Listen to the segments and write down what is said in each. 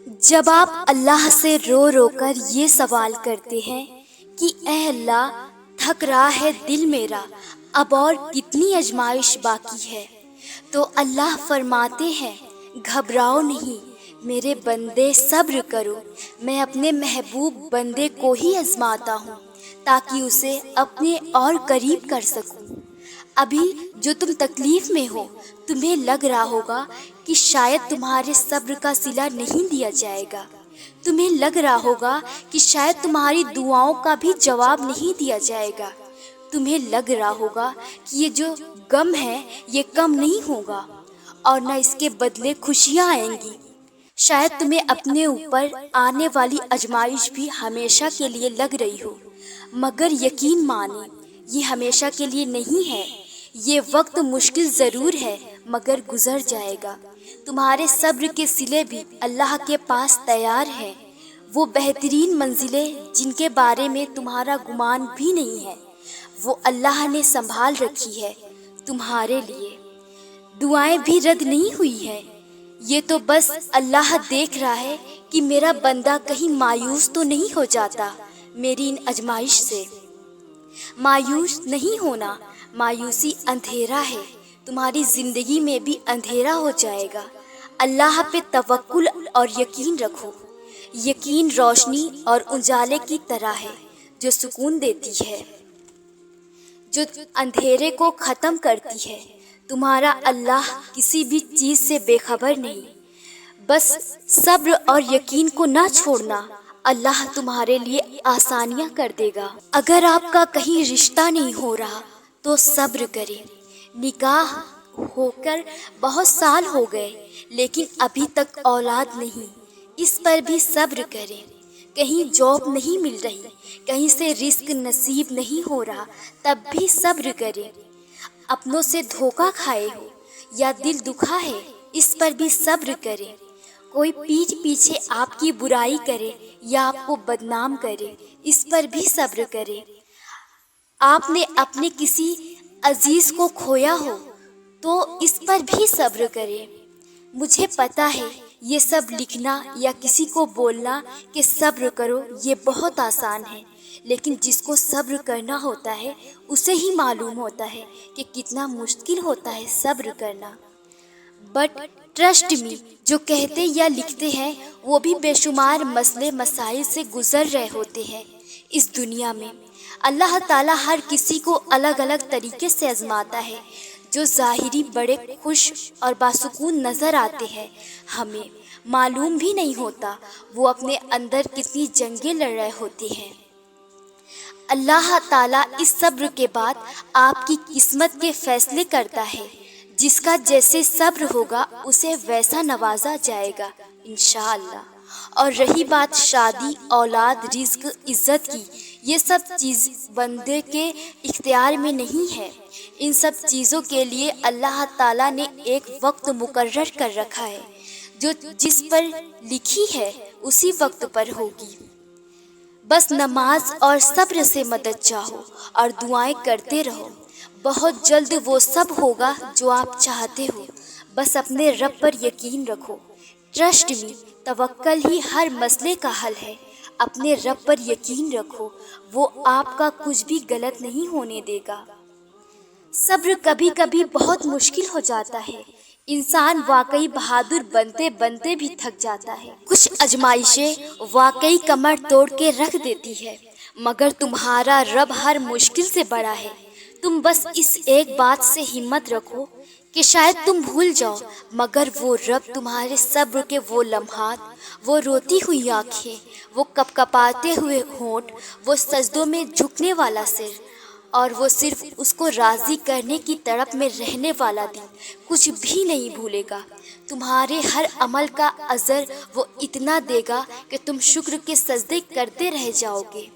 جب آپ اللہ سے رو رو کر یہ سوال کرتے ہیں کہ اے اللہ تھک رہا ہے دل میرا، اب اور کتنی آزمائش باقی ہے، تو اللہ فرماتے ہیں گھبراؤ نہیں میرے بندے، صبر کرو، میں اپنے محبوب بندے کو ہی آزماتا ہوں تاکہ اسے اپنے اور قریب کر سکوں۔ ابھی جو تم تکلیف میں ہو، تمہیں لگ رہا ہوگا کہ شاید تمہارے صبر کا صلہ نہیں دیا جائے گا، تمہیں لگ رہا ہوگا کہ شاید تمہاری دعاؤں کا بھی جواب نہیں دیا جائے گا، تمہیں لگ رہا ہوگا کہ یہ جو غم ہے یہ کم نہیں ہوگا اور نہ اس کے بدلے خوشیاں آئیں گی۔ شاید تمہیں اپنے اوپر آنے والی آزمائش بھی ہمیشہ کے لیے لگ رہی ہو، مگر یقین مانیں یہ ہمیشہ کے لیے نہیں ہے۔ یہ وقت مشکل ضرور ہے مگر گزر جائے گا۔ تمہارے صبر کے صلے بھی اللہ کے پاس تیار ہیں، وہ بہترین منزلیں جن کے بارے میں تمہارا گمان بھی نہیں ہے، وہ اللہ نے سنبھال رکھی ہے تمہارے لیے۔ دعائیں بھی رد نہیں ہوئی ہیں، یہ تو بس اللہ دیکھ رہا ہے کہ میرا بندہ کہیں مایوس تو نہیں ہو جاتا میری ان آزمائش سے۔ مایوس نہیں ہونا، مایوسی اندھیرا ہے، تمہاری زندگی میں بھی اندھیرا ہو جائے گا۔ اللہ پہ توکل اور یقین رکھو۔ یقین روشنی اور اجالے کی طرح ہے جو سکون دیتی ہے، جو اندھیرے کو ختم کرتی ہے۔ تمہارا اللہ کسی بھی چیز سے بے خبر نہیں، بس صبر اور یقین کو نہ چھوڑنا، اللہ تمہارے لیے آسانیاں کر دے گا۔ اگر آپ کا کہیں رشتہ نہیں ہو رہا تو صبر کریں۔ نکاح ہو کر بہت سال ہو گئے لیکن ابھی تک اولاد نہیں، اس پر بھی صبر کریں۔ کہیں جاب نہیں مل رہی، کہیں سے رزق نصیب نہیں ہو رہا، تب بھی صبر کریں۔ اپنوں سے دھوکہ کھائے ہو یا دل دکھا ہے، اس پر بھی صبر کریں۔ کوئی پیٹھ پیچھے آپ کی برائی کرے یا آپ کو بدنام کرے، اس پر بھی صبر کریں۔ آپ نے اپنے کسی عزیز کو کھویا ہو تو اس پر بھی صبر کریں۔ مجھے پتا ہے یہ سب لکھنا یا کسی کو بولنا کہ صبر کرو یہ بہت آسان ہے، لیکن جس کو صبر کرنا ہوتا ہے اسے ہی معلوم ہوتا ہے کہ کتنا مشکل ہوتا ہے صبر کرنا۔ بٹ ٹرسٹ می، جو کہتے یا لکھتے ہیں وہ بھی بے شمار مسئلے مسائل سے گزر رہے ہوتے ہیں اس دنیا میں۔ اللہ تعالیٰ ہر کسی کو الگ الگ طریقے سے آزماتا ہے۔ جو ظاہری بڑے خوش اور باسکون نظر آتے ہیں، ہمیں معلوم بھی نہیں ہوتا وہ اپنے اندر کتنی جنگیں لڑ رہے ہوتے ہیں۔ اللہ تعالیٰ اس صبر کے بعد آپ کی قسمت کے فیصلے کرتا ہے، جس کا جیسے صبر ہوگا اسے ویسا نوازا جائے گا انشاءاللہ۔ اور رہی بات شادی، اولاد، رزق، عزت کی، یہ سب چیز بندے کے اختیار میں نہیں ہے۔ ان سب چیزوں کے لیے اللہ تعالیٰ نے ایک وقت مقرر کر رکھا ہے، جو جس پر لکھی ہے اسی وقت پر ہوگی۔ بس نماز اور صبر سے مدد چاہو اور دعائیں کرتے رہو، بہت جلد وہ سب ہوگا جو آپ چاہتے ہو۔ بس اپنے رب پر یقین رکھو۔ ٹرسٹ می، توکل ہی ہر مسئلے کا حل ہے۔ اپنے رب پر یقین رکھو، وہ آپ کا کچھ بھی غلط نہیں ہونے دے گا۔ صبر کبھی کبھی بہت مشکل ہو جاتا ہے، انسان واقعی بہادر بنتے بنتے بھی تھک جاتا ہے۔ کچھ آزمائشیں واقعی کمر توڑ کے رکھ دیتی ہے، مگر تمہارا رب ہر مشکل سے بڑا ہے۔ تم بس اس ایک بات سے ہمت رکھو کہ شاید تم بھول جاؤ، مگر وہ رب تمہارے صبر کے وہ لمحات، وہ روتی ہوئی آنکھیں، وہ کپکپاتے ہوئے ہونٹ، وہ سجدوں میں جھکنے والا سر، اور وہ صرف اس کو راضی کرنے کی تڑپ میں رہنے والا دل کچھ بھی نہیں بھولے گا۔ تمہارے ہر عمل کا اجر وہ اتنا دے گا کہ تم شکر کے سجدے کرتے رہ جاؤ گے۔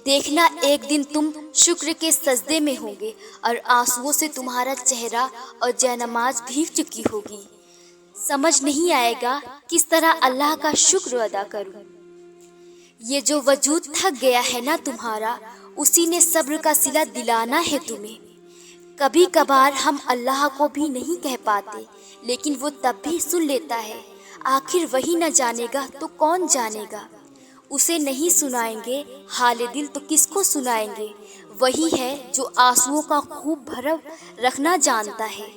دیکھنا ایک دن تم شکر کے سجدے میں ہوں گے اور آنسوؤں سے تمہارا چہرہ اور جائے-نماز بھیگ چکی ہوگی۔ سمجھ نہیں آئے گا کس طرح اللہ کا شکر ادا کروں۔ یہ جو وجود تھک گیا ہے نا تمہارا، اسی نے صبر کا صلہ دلانا ہے تمہیں۔ کبھی کبھار ہم اللہ کو بھی نہیں کہہ پاتے، لیکن وہ تب بھی سن لیتا ہے۔ آخر وہی نہ جانے گا تو کون جانے گا؟ اسے نہیں سنائیں گے حال دل تو کس کو سنائیں گے؟ وہی ہے جو آنسوؤں کا خوب بھرو رکھنا جانتا ہے،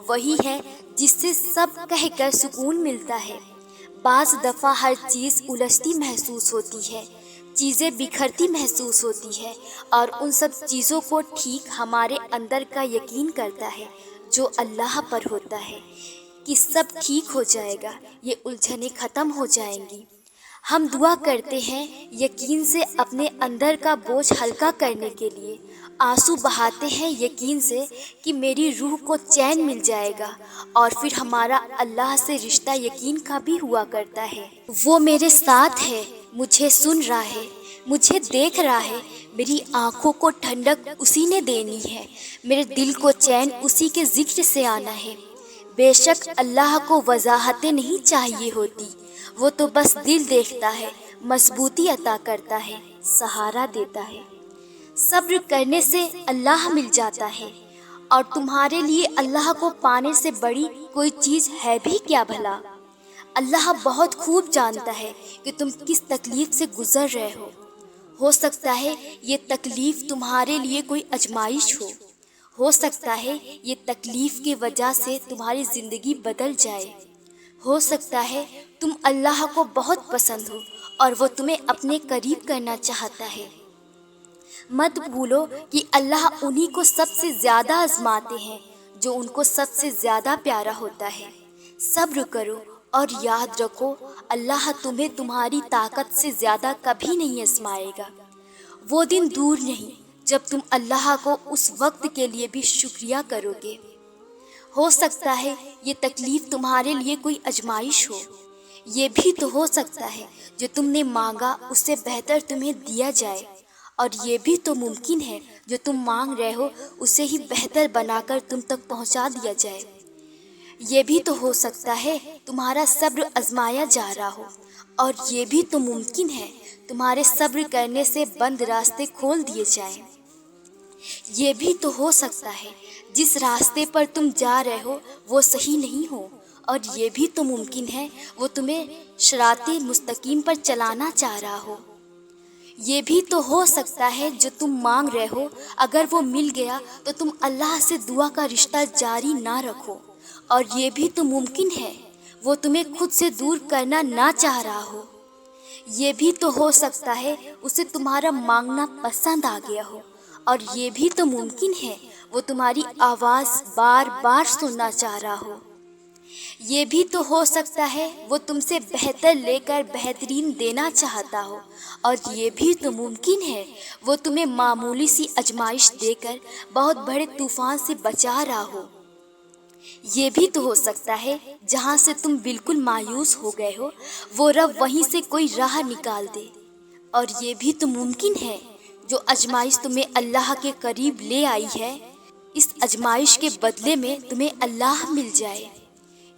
وہی ہے جس سے سب کہہ کر سکون ملتا ہے۔ بعض دفعہ ہر چیز الجھتی محسوس ہوتی ہے، چیزیں بکھرتی محسوس ہوتی ہے، اور ان سب چیزوں کو ٹھیک ہمارے اندر کا یقین کرتا ہے جو اللہ پر ہوتا ہے کہ سب ٹھیک ہو جائے گا، یہ الجھنیں ختم ہو جائیں گی۔ ہم دعا کرتے ہیں یقین سے اپنے اندر کا بوجھ ہلکا کرنے کے لیے، آنسو بہاتے ہیں یقین سے کہ میری روح کو چین مل جائے گا، اور پھر ہمارا اللہ سے رشتہ یقین کا بھی ہوا کرتا ہے۔ وہ میرے ساتھ ہے، مجھے سن رہا ہے، مجھے دیکھ رہا ہے، میری آنکھوں کو ٹھنڈک اسی نے دینی ہے، میرے دل کو چین اسی کے ذکر سے آنا ہے۔ بے شک اللہ کو وضاحتیں نہیں چاہیے ہوتی، وہ تو بس دل دیکھتا ہے، مضبوطی عطا کرتا ہے، سہارا دیتا ہے۔ صبر کرنے سے اللہ مل جاتا ہے، اور تمہارے لیے اللہ کو پانے سے بڑی کوئی چیز ہے بھی کیا بھلا؟ اللہ بہت خوب جانتا ہے کہ تم کس تکلیف سے گزر رہے ہو سکتا ہے یہ تکلیف تمہارے لیے کوئی آزمائش ہو سکتا ہے یہ تکلیف کی وجہ سے تمہاری زندگی بدل جائے، ہو سکتا ہے تم اللہ کو بہت پسند ہو اور وہ تمہیں اپنے قریب کرنا چاہتا ہے۔ مت بھولو کہ اللہ انہی کو سب سے زیادہ آزماتے ہیں جو ان کو سب سے زیادہ پیارا ہوتا ہے۔ صبر کرو اور یاد رکھو اللہ تمہیں تمہاری طاقت سے زیادہ کبھی نہیں آزمائے گا۔ وہ دن دور نہیں جب تم اللہ کو اس وقت کے لیے بھی شکریہ کرو گے۔ ہو سکتا ہے یہ تکلیف تمہارے لیے کوئی آزمائش ہو، یہ بھی تو ہو سکتا ہے جو تم نے مانگا اس سے بہتر تمہیں دیا جائے، اور یہ بھی تو ممکن ہے جو تم مانگ رہے ہو اسے ہی بہتر بنا کر تم تک پہنچا دیا جائے۔ یہ بھی تو ہو سکتا ہے تمہارا صبر آزمایا جا رہا ہو، اور یہ بھی تو ممکن ہے تمہارے صبر کرنے سے بند راستے کھول دیے جائیں۔ یہ بھی تو ہو سکتا ہے جس راستے پر تم جا رہے ہو وہ صحیح نہیں ہو، اور یہ بھی تو ممکن ہے وہ تمہیں صراط مستقیم پر چلانا چاہ رہا ہو۔ یہ بھی تو ہو سکتا ہے جو تم مانگ رہے ہو اگر وہ مل گیا تو تم اللہ سے دعا کا رشتہ جاری نہ رکھو، اور یہ بھی تو ممکن ہے وہ تمہیں خود سے دور کرنا نہ چاہ رہا ہو۔ یہ بھی تو ہو سکتا ہے اسے تمہارا مانگنا پسند آ گیا ہو، اور یہ بھی تو ممکن ہے وہ تمہاری آواز بار بار سننا چاہ رہا ہو۔ یہ بھی تو ہو سکتا ہے وہ تم سے بہتر لے کر بہترین دینا چاہتا ہو، اور یہ بھی تو ممکن ہے وہ تمہیں معمولی سی آزمائش دے کر بہت بڑے طوفان سے بچا رہا ہو۔ یہ بھی تو ہو سکتا ہے جہاں سے تم بالکل مایوس ہو گئے ہو وہ رب وہیں سے کوئی راہ نکال دے، اور یہ بھی تو ممکن ہے جو آزمائش تمہیں اللہ کے قریب لے آئی ہے اس آزمائش کے بدلے میں تمہیں اللہ مل جائے۔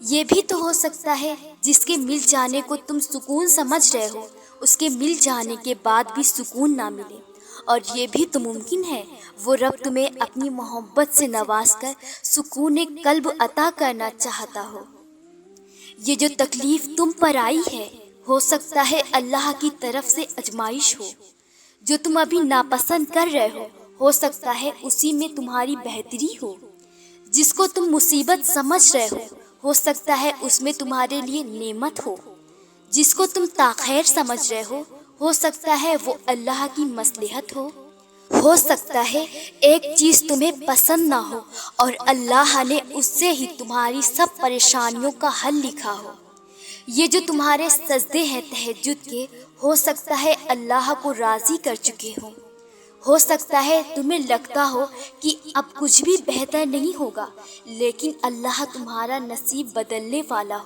یہ بھی تو ہو سکتا ہے جس کے مل جانے کو تم سکون سمجھ رہے ہو اس کے مل جانے کے بعد بھی سکون نہ ملے، اور یہ بھی تو ممکن ہے وہ رب تمہیں اپنی محبت سے نواز کر سکون قلب عطا کرنا چاہتا ہو۔ یہ جو تکلیف تم پر آئی ہے ہو سکتا ہے اللہ کی طرف سے آزمائش ہو۔ جو تم ابھی ناپسند کر رہے ہو سکتا ہے اسی میں تمہاری بہتری ہو۔ جس کو تم مصیبت سمجھ رہے ہو سکتا ہے اس میں تمہارے لیے نعمت ہو۔ جس کو تم تاخیر سمجھ رہے ہو سکتا ہے وہ اللہ کی مصلحت ہو سکتا ہے ایک چیز تمہیں پسند نہ ہو اور اللہ نے اس سے ہی تمہاری سب پریشانیوں کا حل لکھا ہو۔ یہ جو تمہارے سجدے ہیں تہجد کے ہو سکتا ہے اللہ کو راضی کر چکے ہو سکتا ہے تمہیں لگتا ہو کہ اب کچھ بھی بہتر نہیں ہوگا، لیکن اللہ تمہارا نصیب بدلنے والا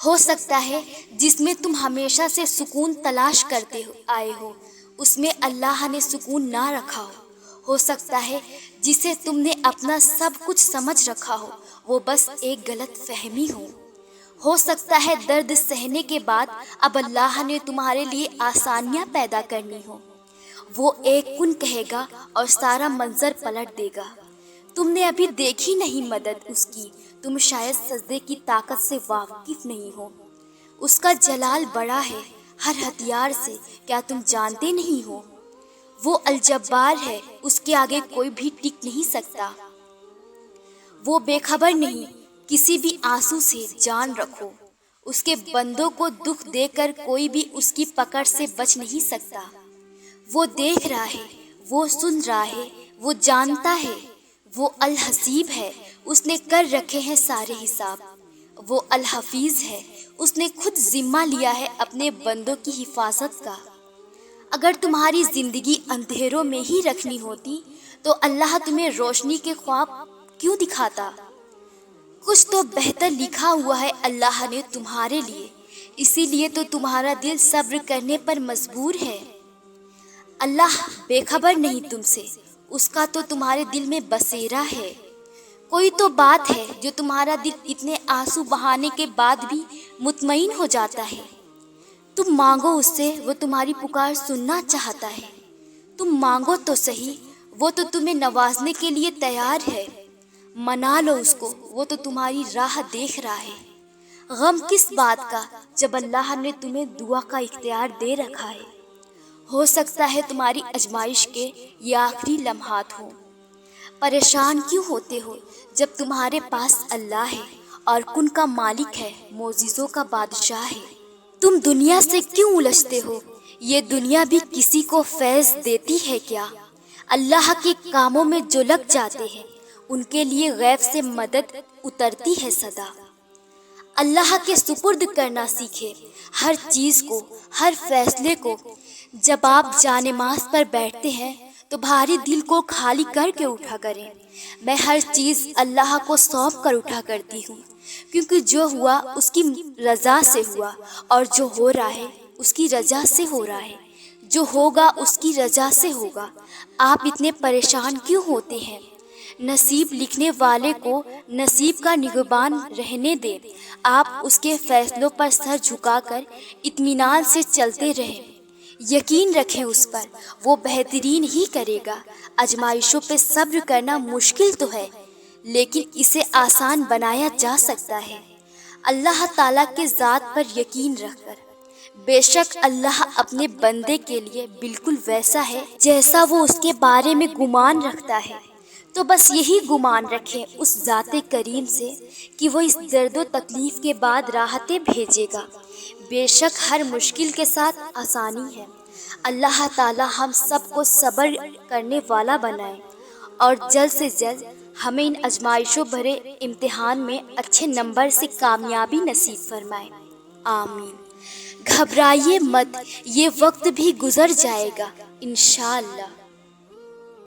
ہو سکتا ہے جس میں تم ہمیشہ سے سکون تلاش کرتے آئے ہو اس میں اللہ نے سکون نہ رکھا ہو سکتا ہے جسے تم نے اپنا سب کچھ سمجھ رکھا ہو وہ بس ایک غلط فہمی ہو سکتا ہے درد سہنے کے بعد اب اللہ نے تمہارے لیے آسانیاں پیدا کرنی ہو۔ وہ ایک کن کہے گا اور سارا منظر پلٹ دے گا۔ تم نے ابھی دیکھی نہیں مدد اس کی تم شاید سجدے کی طاقت سے واقف نہیں ہو۔ اس کا جلال بڑا ہے ہر ہتھیار سے، کیا تم جانتے نہیں ہو؟ وہ الجبار ہے، اس کے آگے کوئی بھی ٹک نہیں سکتا۔ وہ بے خبر نہیں کسی بھی آنسو سے، جان رکھو۔ اس کے بندوں کو دکھ دے کر کوئی بھی اس کی پکڑ سے بچ نہیں سکتا۔ وہ دیکھ رہا ہے، وہ سن رہا ہے، وہ جانتا ہے۔ وہ الحسیب ہے، اس نے کر رکھے ہیں سارے حساب۔ وہ الحفیظ ہے، اس نے خود ذمہ لیا ہے اپنے بندوں کی حفاظت کا۔ اگر تمہاری زندگی اندھیروں میں ہی رکھنی ہوتی تو اللہ تمہیں روشنی کے خواب کیوں دکھاتا؟ کچھ تو بہتر لکھا ہوا ہے اللہ نے تمہارے لیے، اسی لیے تو تمہارا دل صبر کرنے پر مجبور ہے۔ اللہ بے خبر نہیں تم سے، اس کا تو تمہارے دل میں بسیرا ہے۔ کوئی تو بات ہے جو تمہارا دل اتنے آنسو بہانے کے بعد بھی مطمئن ہو جاتا ہے۔ تم مانگو اس سے، وہ تمہاری پکار سننا چاہتا ہے۔ تم مانگو تو صحیح، وہ تو تمہیں نوازنے کے لیے تیار ہے۔ منا لو اس کو، وہ تو تمہاری راہ دیکھ رہا ہے۔ غم کس بات کا جب اللہ نے تمہیں دعا کا اختیار دے رکھا ہے۔ ہو سکتا ہے تمہاری آزمائش کے یہ آخری لمحات ہوں۔ پریشان کیوں ہوتے ہو جب تمہارے پاس اللہ ہے اور کن کا مالک ہے، معجزوں کا بادشاہ ہے۔ تم دنیا سے کیوں الجھتے ہو؟ یہ دنیا بھی کسی کو فیض دیتی ہے کیا؟ اللہ کے کاموں میں جو لگ جاتے ہیں ان کے لیے غیب سے مدد اترتی ہے صدا۔ اللہ کے سپرد کرنا سیکھے ہر چیز کو، ہر فیصلے کو۔ جب آپ جانماز پر بیٹھتے ہیں تو بھاری دل کو خالی کر کے اٹھا کریں۔ میں ہر چیز اللہ کو سونپ کر اٹھا کرتی ہوں، کیونکہ جو ہوا اس کی رضا سے ہوا، اور جو ہو رہا ہے اس کی رضا سے ہو رہا ہے، جو ہوگا اس کی رضا سے ہوگا۔ آپ اتنے پریشان کیوں ہوتے ہیں؟ نصیب لکھنے والے کو نصیب کا نگہبان رہنے دیں۔ آپ اس کے فیصلوں پر سر جھکا کر اطمینان سے چلتے رہیں۔ یقین رکھیں اس پر، وہ بہترین ہی کرے گا۔ آزمائشوں پہ صبر کرنا مشکل تو ہے، لیکن اسے آسان بنایا جا سکتا ہے اللہ تعالیٰ کے ذات پر یقین رکھ کر۔ بے شک اللہ اپنے بندے کے لیے بالکل ویسا ہے جیسا وہ اس کے بارے میں گمان رکھتا ہے۔ تو بس یہی گمان رکھیں اس ذات کریم سے کہ وہ اس درد و تکلیف کے بعد راحتیں بھیجے گا۔ بے شک ہر مشکل کے ساتھ آسانی ہے۔ اللہ تعالیٰ ہم سب کو صبر کرنے والا بنائے اور جلد سے جلد ہمیں ان آزمائشوں بھرے امتحان میں اچھے نمبر سے کامیابی نصیب فرمائے۔ آمین۔ گھبرائیے مت، یہ وقت بھی گزر جائے گا انشاءاللہ۔